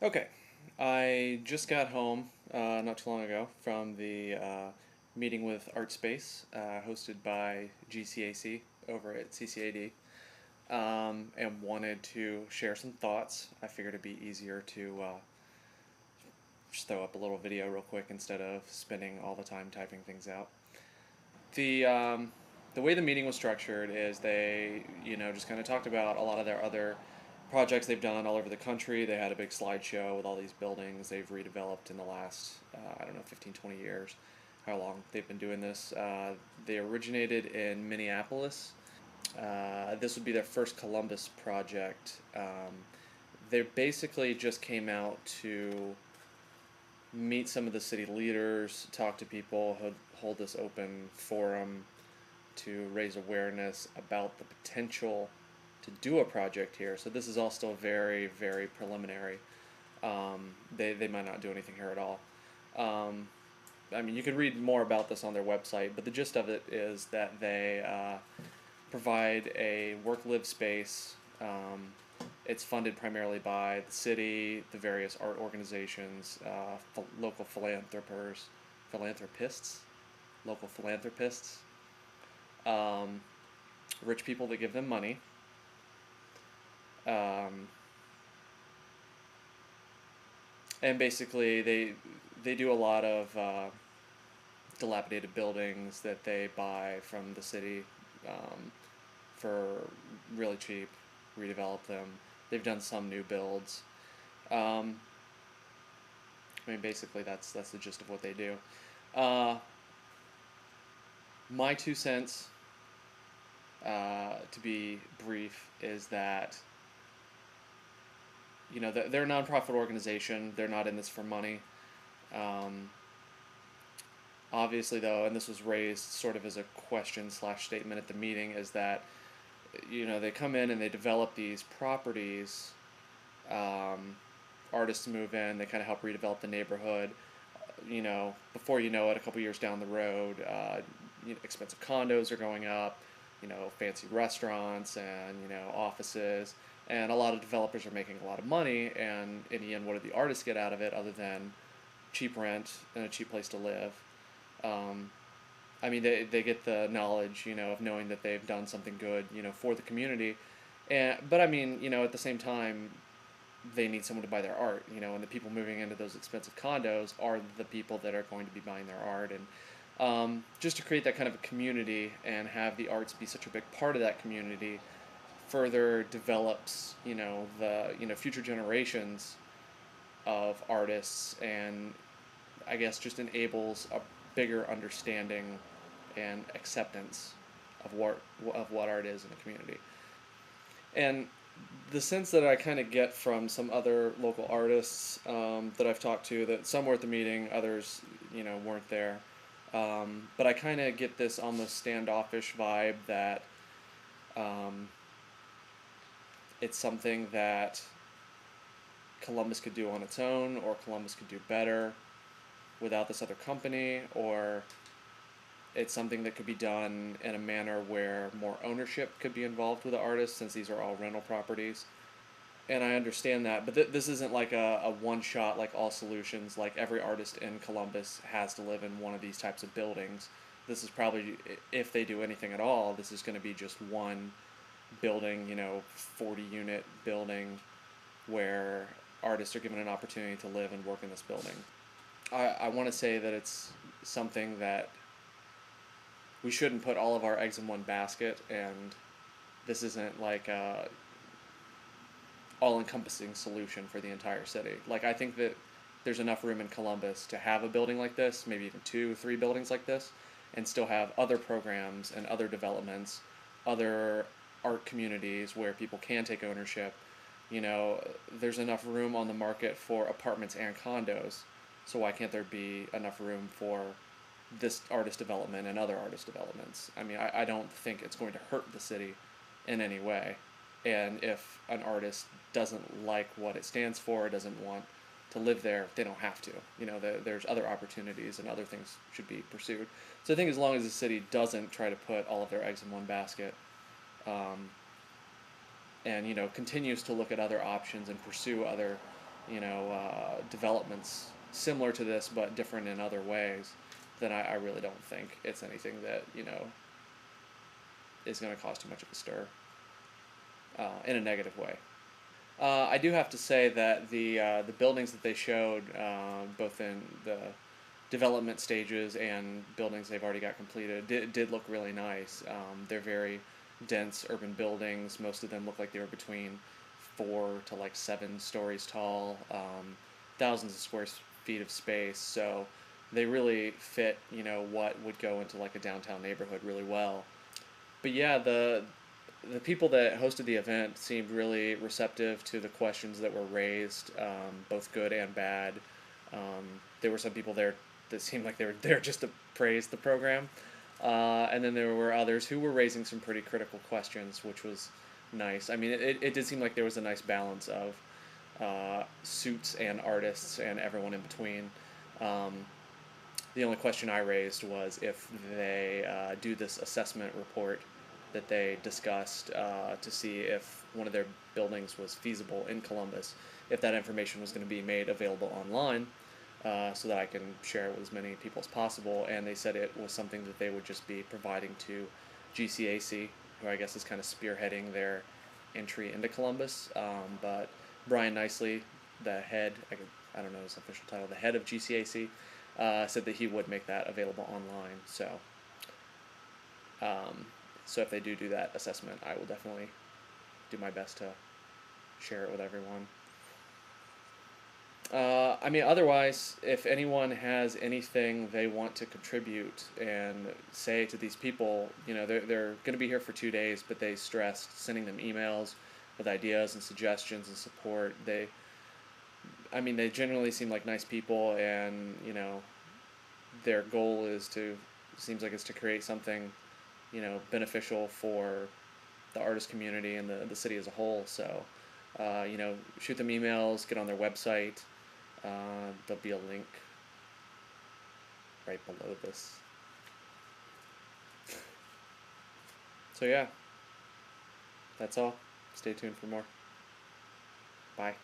Okay, I just got home not too long ago from the meeting with Artspace, hosted by GCAC over at CCAD, and wanted to share some thoughts. I figured it'd be easier to just throw up a little video real quick instead of spending all the time typing things out. The way the meeting was structured is they, just kind of talked about a lot of their other projects they've done all over the country. They had a big slideshow with all these buildings they've redeveloped in the last, I don't know, 15, 20 years, how long they've been doing this. They originated in Minneapolis. This would be their first Columbus project. They basically just came out to meet some of the city leaders, talk to people, hold this open forum to raise awareness about the potential to do a project here. So this is all still very, very preliminary. They might not do anything here at all. I mean, you can read more about this on their website, but the gist of it is that they provide a work-live space. It's funded primarily by the city, the various art organizations, local local philanthropists, um, rich people that give them money. Um, and basically, they do a lot of dilapidated buildings that they buy from the city for really cheap, redevelop them. They've done some new builds. I mean, basically, that's the gist of what they do. Uh, my 2 cents, to be brief, is that they're a nonprofit organization. They're not in this for money. Um, Obviously, though, and this was raised sort of as a question slash statement at the meeting, is that they come in and they develop these properties. Um, Artists move in. They kind of help redevelop the neighborhood. Before you know it, a couple years down the road, expensive condos are going up. Fancy restaurants and offices, and a lot of developers are making a lot of money. And in the end, what do the artists get out of it other than cheap rent and a cheap place to live? Um, I mean, they get the knowledge, of knowing that they've done something good, for the community. But I mean, at the same time, they need someone to buy their art, and the people moving into those expensive condos are the people that are going to be buying their art. And just to create that kind of a community and have the arts be such a big part of that community further develops, the, future generations of artists, and I guess just enables a bigger understanding and acceptance of what art is in the community. And the sense that I kind of get from some other local artists that I've talked to, that some were at the meeting, others weren't there, but I kind of get this almost standoffish vibe that um, it's something that Columbus could do on its own, or Columbus could do better without this other company, or it's something that could be done in a manner where more ownership could be involved with the artists, since these are all rental properties. And I understand that, but this isn't like a one shot, like all solutions. Like every artist in Columbus has to live in one of these types of buildings. This is probably, if they do anything at all, this is going to be just one building, 40-unit building where artists are given an opportunity to live and work in this building. I want to say that it's something that we shouldn't put all of our eggs in one basket, and this isn't like a all-encompassing solution for the entire city. Like, I think that there's enough room in Columbus to have a building like this, maybe even 2, 3 buildings like this, and still have other programs and other developments, other art communities where people can take ownership. There's enough room on the market for apartments and condos, so why can't there be enough room for this artist development and other artist developments? I mean, I don't think it's going to hurt the city in any way. And if an artist doesn't like what it stands for, doesn't want to live there, they don't have to. There's other opportunities and other things should be pursued. So I think as long as the city doesn't try to put all of their eggs in one basket, and continues to look at other options and pursue other, developments similar to this but different in other ways, then I really don't think it's anything that is going to cause too much of a stir in a negative way. I do have to say that the buildings that they showed, both in the development stages and buildings they've already got completed, did look really nice. They're very dense urban buildings. Most of them look like they were between 4 to like 7 stories tall, thousands of square feet of space. So they really fit, what would go into like a downtown neighborhood really well. But yeah, the people that hosted the event seemed really receptive to the questions that were raised, both good and bad. There were some people there that seemed like they were there just to praise the program, and then there were others who were raising some pretty critical questions, which was nice. I mean, it did seem like there was a nice balance of suits and artists and everyone in between. The only question I raised was if they do this assessment report that they discussed to see if one of their buildings was feasible in Columbus, if that information was going to be made available online so that I can share it with as many people as possible. And they said it was something that they would just be providing to GCAC, who I guess is kind of spearheading their entry into Columbus. But Brian Nicely, the head, I don't know his official title, the head of GCAC, said that he would make that available online. So if they do that assessment, I will definitely do my best to share it with everyone. I mean, otherwise, if anyone has anything they want to contribute and say to these people, they're going to be here for 2 days, but they stressed sending them emails with ideas and suggestions and support. They generally seem like nice people, and their goal seems like it's to create something, beneficial for the artist community and the city as a whole. So, shoot them emails, get on their website. There'll be a link right below this. So yeah, that's all. Stay tuned for more. Bye.